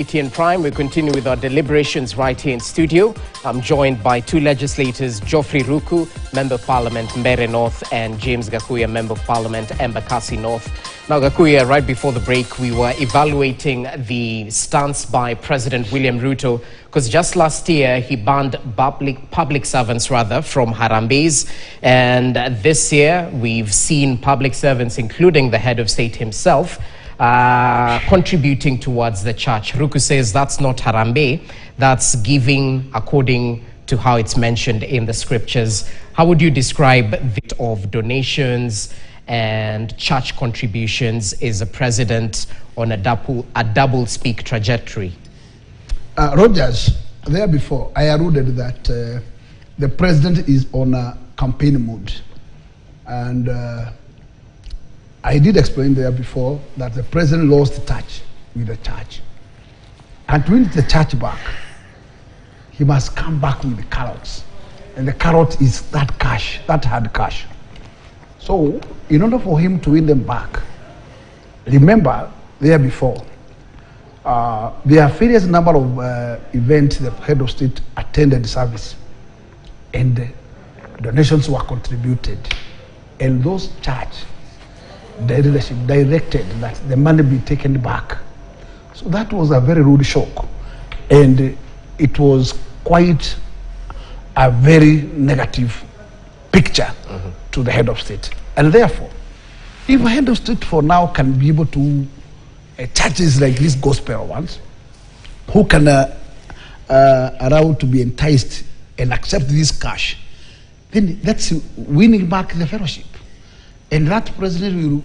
ETN Prime, we continue with our deliberations right here in studio. I'm joined by two legislators, Geoffrey Ruku, Member of Parliament, Mbeere North, and James Gakuya, Member of Parliament, Embakasi North. Now, Gakuya, right before the break, we were evaluating the stance by President William Ruto, because just last year, he banned public servants from Harambes. And this year, we've seen public servants, including the head of state himself, contributing towards the church. Ruku says that's not Harambe, that's giving according to how it's mentioned in the scriptures. How would you describe the of donations and church contributions? Is the president on a double speak trajectory? Rogers, there before, I alluded that the president is on a campaign mode. And I did explain there before that the president lost touch with the church. And to win the church back, he must come back with the carrots. And the carrot is that cash, that hard cash. So, in order for him to win them back, remember there before, there are various number of events the head of state attended service, and donations were contributed. And those church, the leadership directed that the money be taken back. So that was a very rude shock, and it was quite a very negative picture to the head of state. And therefore, if a head of state for now can be able to churches like these gospel ones, who can allow to be enticed and accept this cash, then that's winning back the fellowship. And that president will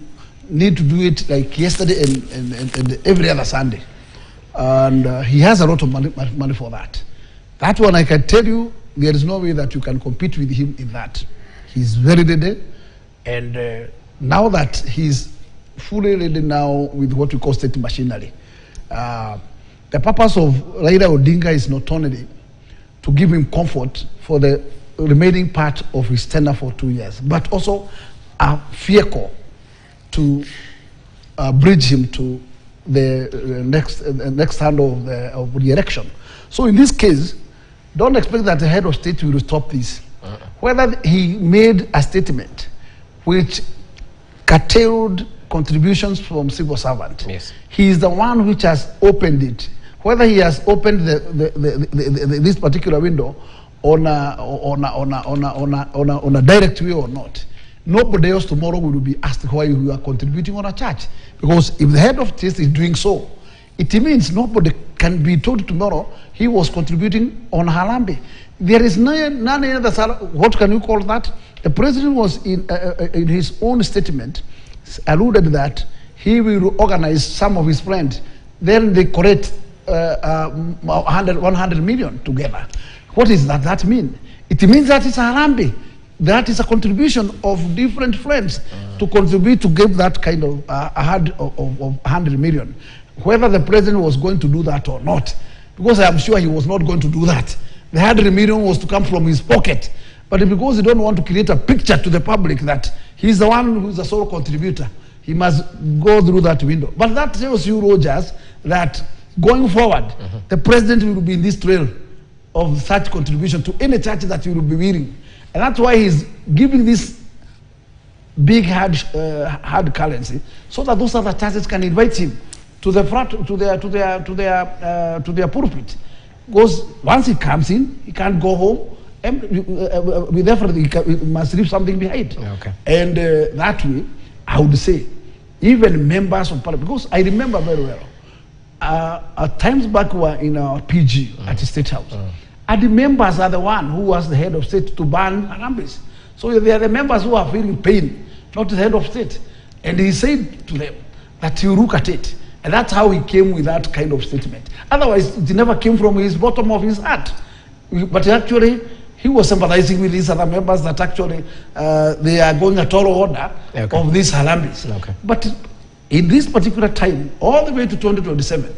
need to do it like yesterday and every other Sunday. And he has a lot of money for that. That one I can tell you, there is no way that you can compete with him in that. He's very ready. And now that he's fully ready now with what we call state machinery, the purpose of Raila Odinga is not only to give him comfort for the remaining part of his tenure for 2 years, but also a vehicle to bridge him to the next hand of the election. So in this case, don't expect that the head of state will stop this. Whether he made a statement which curtailed contributions from civil servant, yes, he is the one which has opened it. Whether he has opened this particular window on a direct way or not, nobody else tomorrow will be asked why you are contributing on a church. Because if the head of state is doing so, it means nobody can be told tomorrow he was contributing on Harambe. There is none other, what can you call that? The president was in his own statement alluded that he will organize some of his friends. Then they collect 100 million together. What does that mean? It means that it's Harambe. That is a contribution of different friends to contribute to give that kind of 100 million. Whether the president was going to do that or not, because I am sure he was not going to do that. The 100 million was to come from his pocket. But because he don't want to create a picture to the public that he's the one who's the sole contributor, he must go through that window. But that tells you, Rogers, that going forward, the president will be in this trail of such contribution to any church that he will be willing. And that's why he's giving this big hard currency, so that those other churches can invite him to the front, to their pulpit. Because once he comes in, he can't go home. With effort, he must leave something behind. Okay. And that way, I would say, even members of parliament, because I remember very well, at times back we were in our PG at the State House. And the members are the one who was the head of state to ban Harambes. So they are the members who are feeling pain, not the head of state. And he said to them that he will look at it. And that's how he came with that kind of statement. Otherwise, it never came from his bottom of his heart. But actually, he was sympathizing with these other members that actually they are going a tall order of these Harambes. Okay. But in this particular time, all the way to 2027,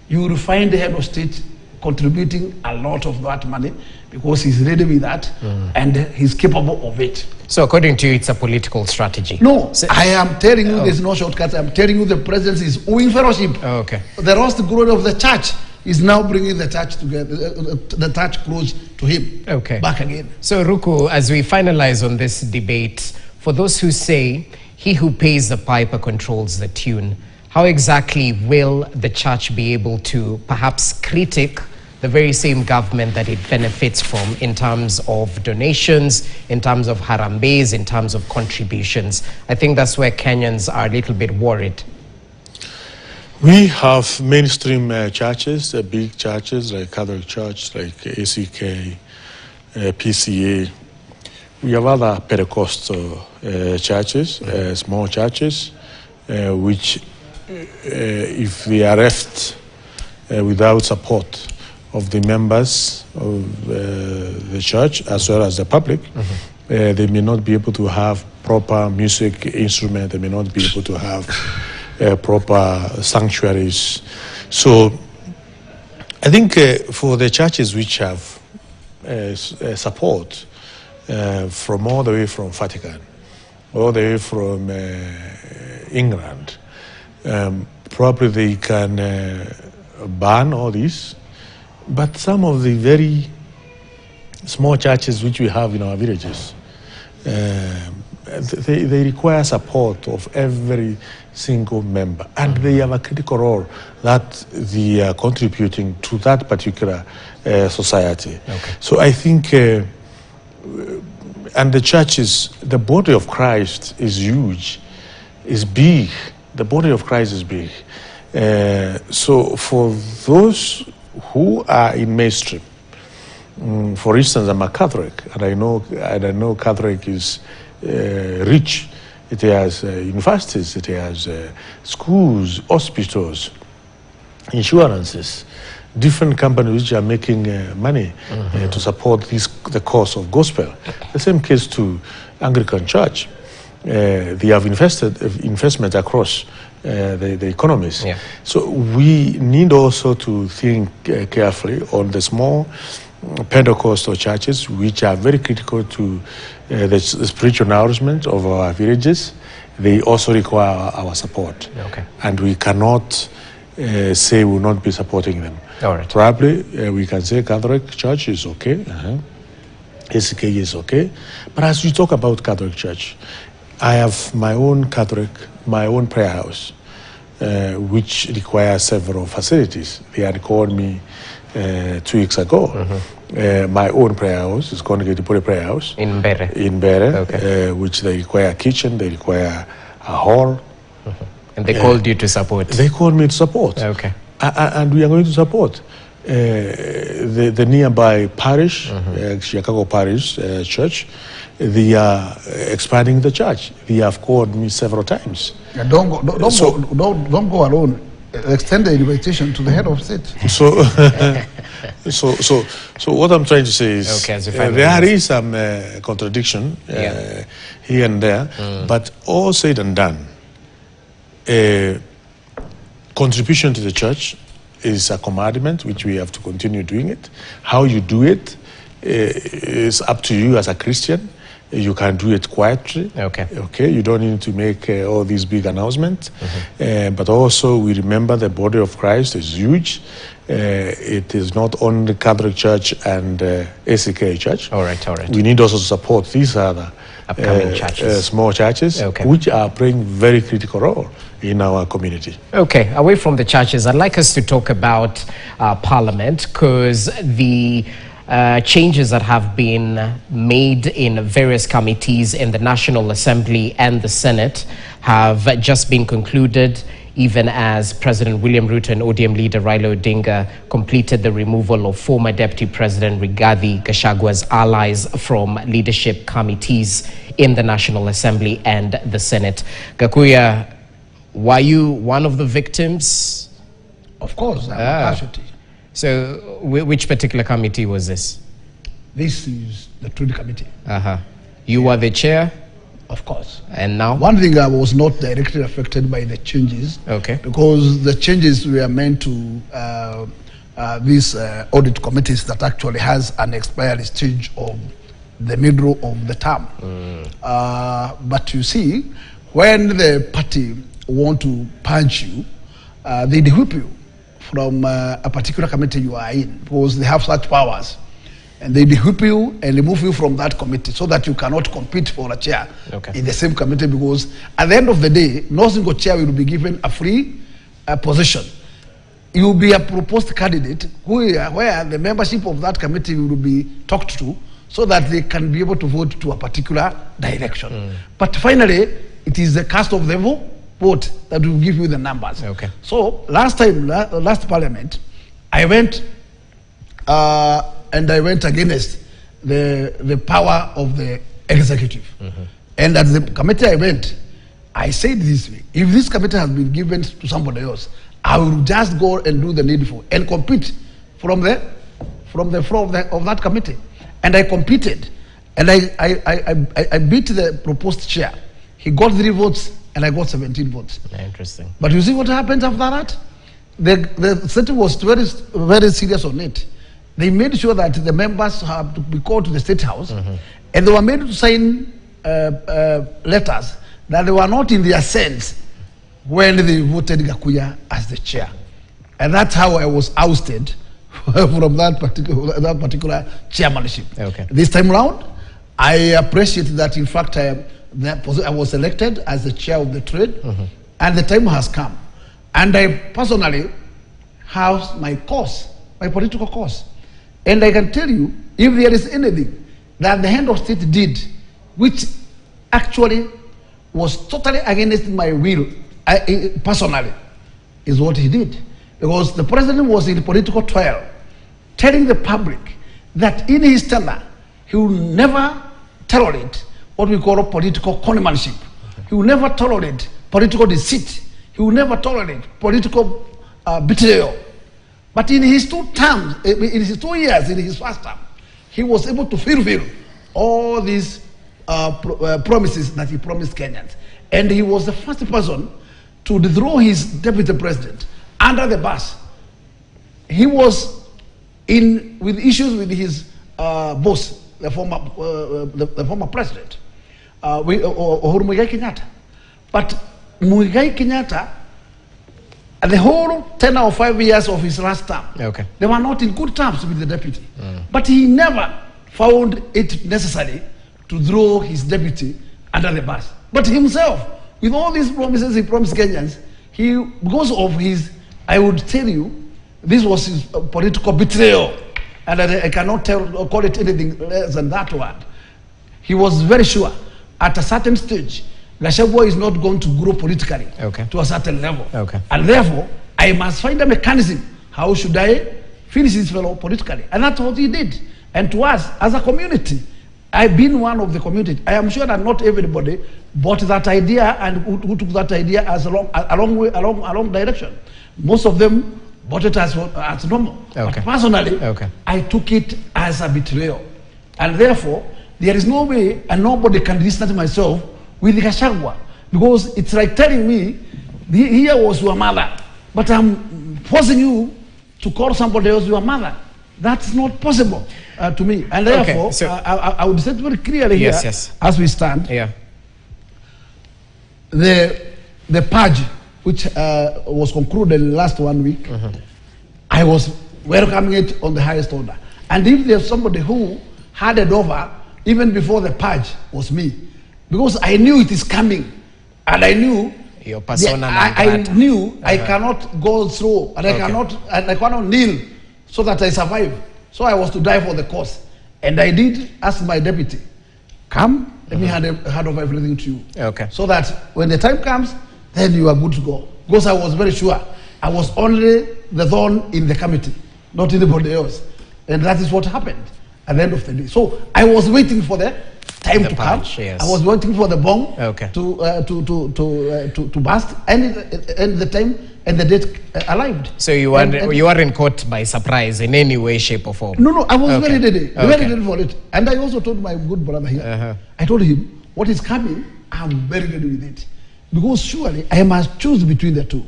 you will find the head of state contributing a lot of that money because he's ready with that and he's capable of it. So according to you, it's a political strategy? No, so, I am telling you there's no shortcuts. I'm telling you the president is owing fellowship. Okay. The lost glory of the church. is now bringing the church together, the church close to him. Okay. Back again. So, Ruku, as we finalize on this debate, for those who say he who pays the piper controls the tune, how exactly will the church be able to perhaps critique the very same government that it benefits from in terms of donations, in terms of harambes, in terms of contributions? I think that's where Kenyans are a little bit worried. We have mainstream churches, big churches like Catholic Church, like ACK, PCA. We have other Pentecostal churches, small churches, which if they are left without support of the members of the church as well as the public, they may not be able to have proper music instrument, they may not be able to have proper sanctuaries. So I think for the churches which have support from all the way from Vatican, all the way from England, probably they can ban all this. But some of the very small churches which we have in our villages, they require support of every single member, and they have a critical role that they are contributing to that particular society. Okay. So I think, and the churches, the body of Christ is huge, is big. The body of Christ is big. So for those who are in mainstream, for instance, I'm a Catholic, and I know Catholic is rich. It has universities, it has schools, hospitals, insurances, different companies which are making money to support the cause of gospel. The same case to Anglican Church. They have investment across the economies. Yeah. So we need also to think carefully on the small Pentecostal churches, which are very critical to the spiritual nourishment of our villages. They also require our support. Okay. And we cannot say we will not be supporting them. All right. Probably we can say Catholic Church is okay, ACK is okay. But as we talk about Catholic Church, I have my own prayer house, which requires several facilities. They had called me 2 weeks ago. My own prayer house is going to get the prayer house In Mbere. in Mbere, Okay. which they require a kitchen, they require a hall. And they called you to support. They called me to support. Okay. And we are going to support the nearby parish, Chicago Parish Church. They are expanding the church. They have called me several times. Yeah, don't go alone. Extend the invitation to the head of state. So what I'm trying to say is Okay, there is some contradiction here and there, but all said and done, contribution to the church is a commandment which we have to continue doing it. How you do it is up to you as a Christian. You can do it quietly. Okay. You don't need to make all these big announcements. But also, we remember the body of Christ is huge. It is not only Catholic Church and ACK Church. All right. We need also to support these other Upcoming churches. small churches, which are playing very critical role in our community. Okay, away from the churches, I'd like us to talk about Parliament, because the changes that have been made in various committees in the National Assembly and the Senate have just been concluded, even as President William Ruto and ODM leader Raila Odinga completed the removal of former Deputy President Rigathi Gachagua's allies from leadership committees in the National Assembly and the Senate. Gakuya, were you one of the victims? Of course, I'm a casualty. So, which particular committee was this? This is the Truth Committee. You were the chair? Of course. And now? One thing, I was not directly affected by the changes. Okay. Because the changes were meant to these audit committees that actually has an expiry stage of the middle of the term. But you see, when the party want to punch you, they whip you a particular committee you are in, because they have such powers. And they whip you and remove you from that committee so that you cannot compete for a chair in the same committee, because at the end of the day, no single chair will be given a free position. You will be a proposed candidate where the membership of that committee will be talked to so that they can be able to vote to a particular direction. But finally, it is the cast of the vote that will give you the numbers. So last time, last parliament, I went and I went against the power of the executive. And at the committee I went, I said this way: if this committee has been given to somebody else, I will just go and do the needful and compete from the floor of that committee. And I competed, and I beat the proposed chair. He got 3 votes, and I got 17 votes. Interesting. But you see what happened after that? The city was very, very serious on it. They made sure that the members have to be called to the State House, and they were made to sign letters that they were not in their sense when they voted Gakuya as the chair. And that's how I was ousted from that particular chairmanship. This time around, I appreciate that, in fact, I was elected as the chair of the trade, and the time has come. And I personally have my course, my political course. And I can tell you, if there is anything that the head of state did, which actually was totally against my will, personally, is what he did. Because the president was in political trial, telling the public that in his tenure, he will never tolerate what we call political conmanship. He will never tolerate political deceit. He will never tolerate political betrayal. But in his 2 terms, in his 2 years, in his first term, he was able to fulfill all these promises that he promised Kenyans. And he was the first person to throw his deputy president under the bus. He was with issues with his boss, the former president, Uhuru Muigai Kenyatta. But Muigai Kenyatta, the whole tenure of 5 years of his last term, they were not in good terms with the deputy. But he never found it necessary to throw his deputy under the bus. But himself, with all these promises he promised Kenyans, because of his, I would tell you, this was his political betrayal, and I cannot call it anything less than that word. He was very sure at a certain stage, Gachagua is not going to grow politically to a certain level. And therefore, I must find a mechanism. How should I finish this fellow politically? And that's what he did. And to us, as a community, I've been one of the community. I am sure that not everybody bought that idea and who took that idea as along direction. Most of them bought it as normal. But personally, I took it as a betrayal. And therefore, there is no way, and nobody can distance myself with Gachagua, because it's like telling me, here was your mother, but I'm forcing you to call somebody else your mother. That's not possible to me. And therefore, so I would say very clearly here, as we stand, the purge, which was concluded last 1 week, I was welcoming it on the highest order. And if there's somebody who handed over, even before the purge, was me. Because I knew it is coming, and I knew your persona. I knew I cannot go through, and I cannot kneel so that I survive. So I was to die for the cause, and I did ask my deputy, "Come, let me hand over everything to you, so that when the time comes, then you are good to go." Because I was very sure I was only the thorn in the committee, not anybody else, and that is what happened at the end of the day. So I was waiting for the time to come. I was waiting for the bomb to burst, and the time and the date arrived. So you weren't caught by surprise in any way, shape, or form? No, I was very ready for it. And I also told my good brother here, I told him, what is coming, I'm very ready with it. Because surely I must choose between the two.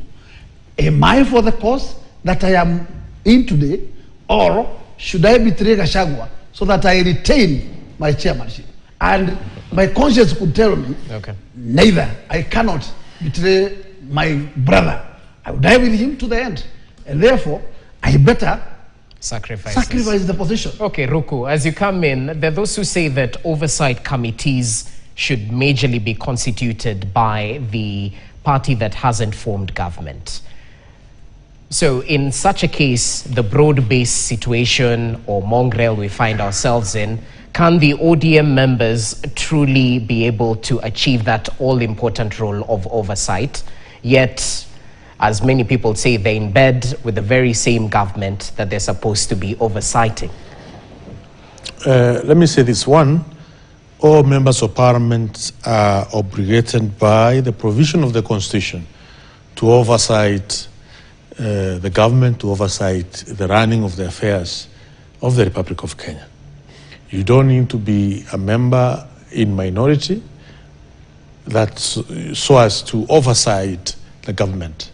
Am I for the cause that I am in today, or should I betray Gachagua so that I retain my chairmanship? And my conscience could tell me, neither. I cannot betray my brother. I will die with him to the end. And therefore, I better sacrifice the position. Okay, Ruku, as you come in, there are those who say that oversight committees should majorly be constituted by the party that hasn't formed government. So in such a case, the broad-based situation or mongrel we find ourselves in, can the ODM members truly be able to achieve that all-important role of oversight, yet, as many people say, they're in bed with the very same government that they're supposed to be oversighting? Let me say this. One, all members of parliament are obligated by the provision of the Constitution to oversight the government, to oversight the running of the affairs of the Republic of Kenya. You don't need to be a member in minority so as to oversight the government.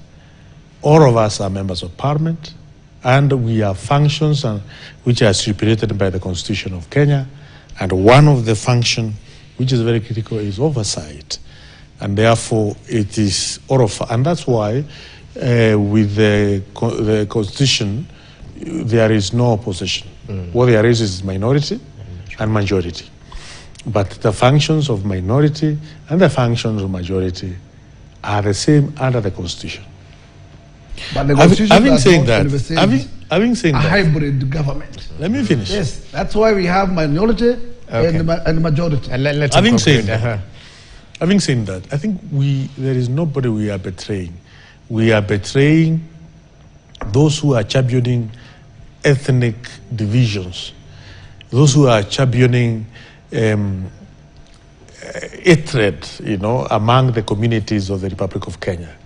All of us are members of parliament, and we have functions which are stipulated by the Constitution of Kenya, and one of the functions which is very critical is oversight. And therefore it is all of, and that's why with the Constitution there is no opposition. What there is minority and majority. But the functions of minority and the functions of majority are the same under the Constitution. But the Constitution having does said not that, envisage having said a that, hybrid government. let me finish. Yes, that's why we have minority and majority. Having said that, I think there is nobody we are betraying. We are betraying those who are championing ethnic divisions, those who are championing hatred, among the communities of the Republic of Kenya.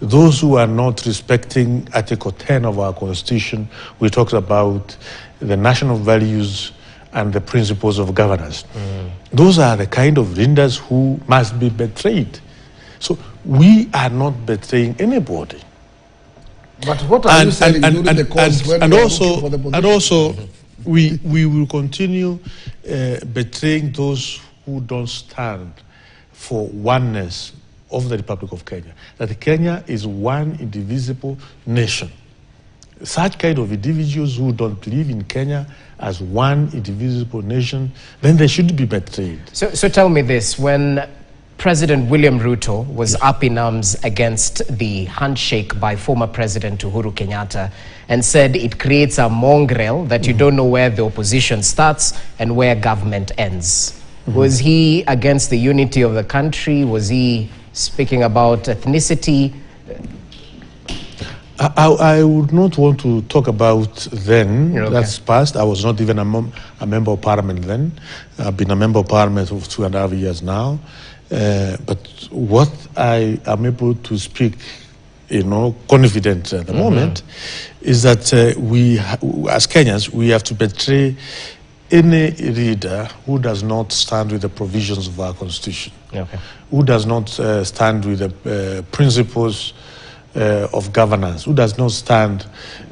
Those who are not respecting Article 10 of our Constitution. We talked about the national values and the principles of governance. Those are the kind of leaders who must be betrayed. So we are not betraying anybody. But what are you saying during the cause when we are looking for the position? And also, we will continue betraying those who don't stand for oneness of the Republic of Kenya. That Kenya is one indivisible nation. Such kind of individuals who don't believe in Kenya as one indivisible nation, then they should be betrayed. So tell me this, when President William Ruto was up in arms against the handshake by former President Uhuru Kenyatta and said it creates a mongrel that you don't know where the opposition starts and where government ends. Was he against the unity of the country? Was he speaking about ethnicity? I would not want to talk about then. Okay. That's past. I was not even a member of parliament then. I've been a member of parliament for 2.5 years now. But what I am able to speak, confident at the moment, is that we, as Kenyans, we have to betray any leader who does not stand with the provisions of our Constitution, who does not stand with the principles of governance, who does not stand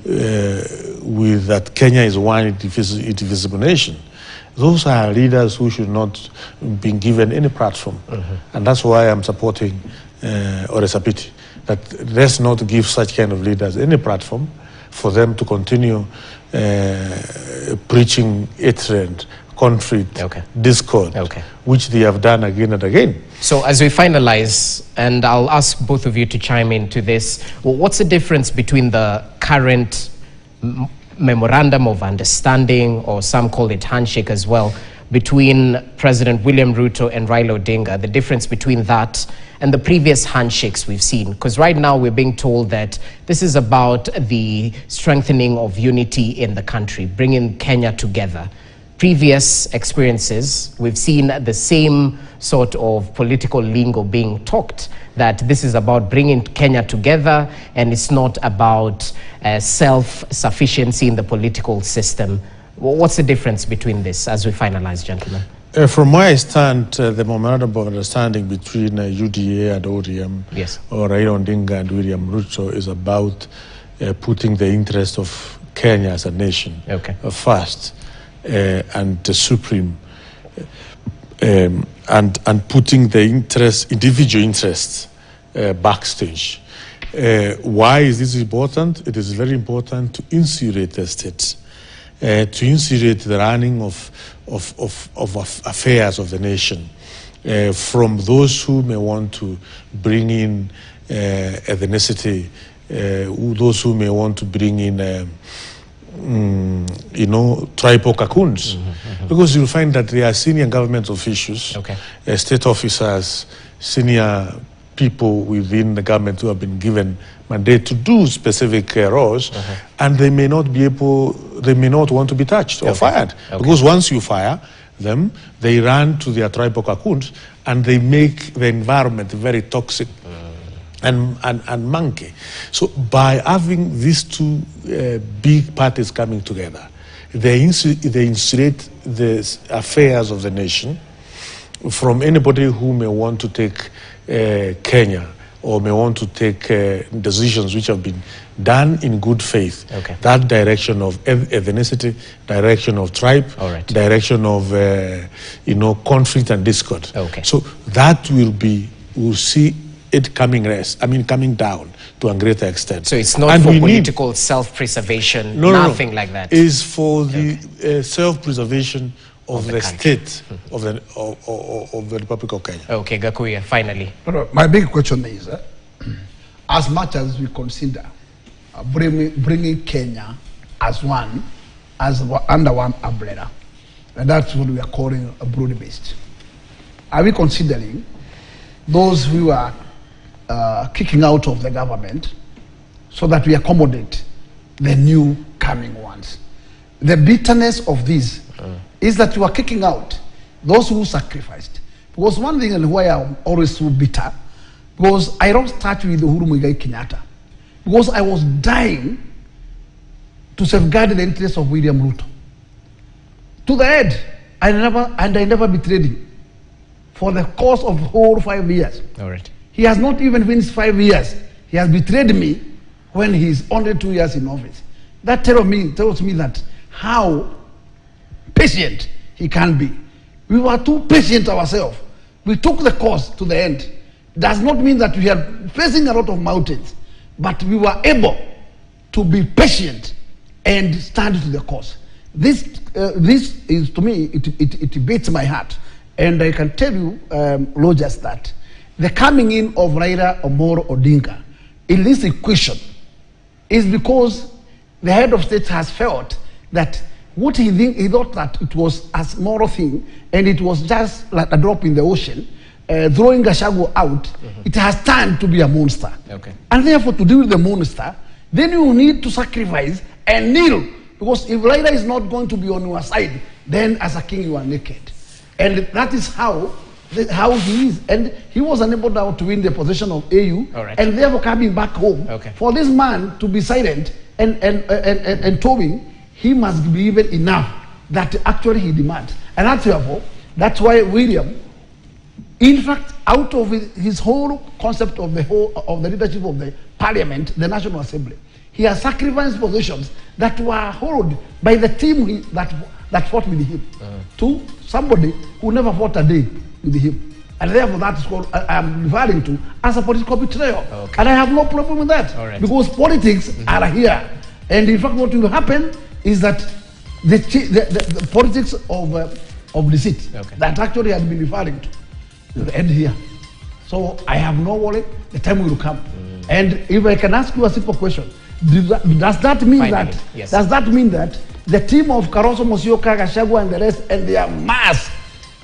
with that Kenya is one indivisible nation. Those are leaders who should not be given any platform. And that's why I'm supporting Oresapiti, that let's not give such kind of leaders any platform for them to continue preaching hatred, conflict, discord, which they have done again and again. So as we finalize, and I'll ask both of you to chime into this, what's the difference between the current memorandum of understanding, or some call it handshake as well, between President William Ruto and Raila Odinga, the difference between that and the previous handshakes we've seen? Because right now we're being told that this is about the strengthening of unity in the country, bringing Kenya together. Previous experiences, we've seen the same sort of political lingo being talked, that this is about bringing Kenya together and it's not about self-sufficiency in the political system. What's the difference between this as we finalize, gentlemen? From where I stand, the memorandum of understanding between UDA and ODM, or Raila Odinga and William Ruto, is about putting the interest of Kenya as a nation first and the supreme, and putting the individual interests backstage. Why is this important? It is very important to insulate the states, to insulate the running of affairs of the nation from those who may want to bring in ethnicity, those who may want to bring in tribal cocoons. Because you'll find that there are senior government officials, state officers, senior people within the government who have been given mandate to do specific roles, and they may not want to be touched or fired. Because once you fire them, they run to their tribal cocoons and they make the environment very toxic and monkey. So by having these two big parties coming together, they insulate the affairs of the nation from anybody who may want to take Kenya or may want to take decisions which have been done in good faith. That direction of ethnicity, direction of tribe, direction of conflict and discord. So that we'll see it coming down to a greater extent. So it's not for political self-preservation, nothing like that. It's for the self-preservation of the state of the Republic of Kenya. Okay, Gakuya, finally. My big question is, as much as we consider bringing Kenya as under one umbrella, and that's what we are calling a broad-based, are we considering those who are kicking out of the government so that we accommodate the new coming ones? The bitterness of this is that you are kicking out those who sacrificed. Because one thing and why I'm always so bitter, because I don't start with Uhuru Muigai Kenyatta, because I was dying to safeguard the interests of William Ruto. To the end, I never betrayed him for the course of whole 5 years. He has not even finished 5 years. He has betrayed me when he's only 2 years in office. That tells me that how patient he can be. We were too patient ourselves. We took the course to the end. Does not mean that we are facing a lot of mountains, but we were able to be patient and stand to the course. This is, to me, it beats my heart. And I can tell you, Rogers, that the coming in of Raila Amolo Odinga in this equation is because the head of state has felt that what he thought that it was a small thing and it was just like a drop in the ocean, throwing Gachagua out, it has turned to be a monster. And therefore, to deal with the monster, then you need to sacrifice and kneel. Because if Raila is not going to be on your side, then as a king you are naked. And that is how he is. And he was unable now to win the position of AU, and therefore coming back home. For this man to be silent and towing, he must be even enough that actually he demands. And that's why William, in fact, out of his whole concept of the leadership of the Parliament, the National Assembly, he has sacrificed positions that were held by the team that fought with him to somebody who never fought a day with him. And therefore that is what I'm referring to as a political betrayal. And I have no problem with that. Because politics are here. And in fact what will happen is that the politics of deceit that actually has been referring to will end here. So I have no worry, the time will come. And if I can ask you a simple question, does that mean that the team of Kalonzo Musyoka, Gachagua and the rest and their mass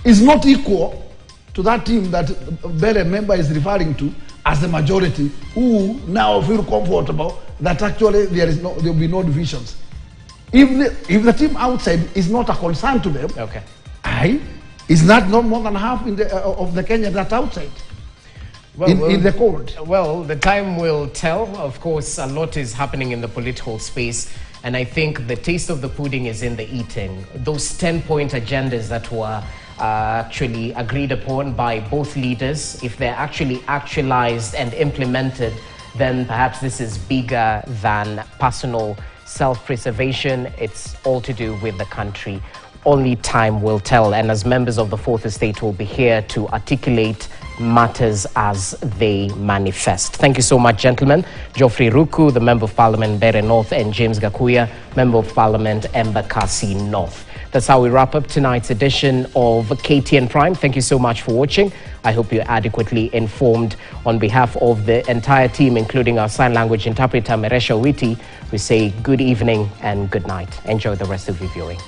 is not equal to that team that Bele member is referring to as the majority, who now feel comfortable that actually there will be no divisions? If the team outside is not a concern to them, is that not more than half of the Kenya that outside? In the court? Well, the time will tell. Of course, a lot is happening in the political space, and I think the taste of the pudding is in the eating. Those 10-point agendas that were actually agreed upon by both leaders, if they're actually actualized and implemented, then perhaps this is bigger than personal self-preservation. It's all to do with the country. only time will tell. And as members of the Fourth Estate will be here to articulate matters as they manifest. Thank you so much, gentlemen. Geoffrey Ruku, the Member of Parliament, Mbeere North, and James Gakuya, Member of Parliament, Embakasi North. That's how we wrap up tonight's edition of KTN Prime. Thank you so much for watching. I hope you're adequately informed. On behalf of the entire team, including our sign language interpreter, Meresha Witi, we say good evening and good night. Enjoy the rest of your viewing.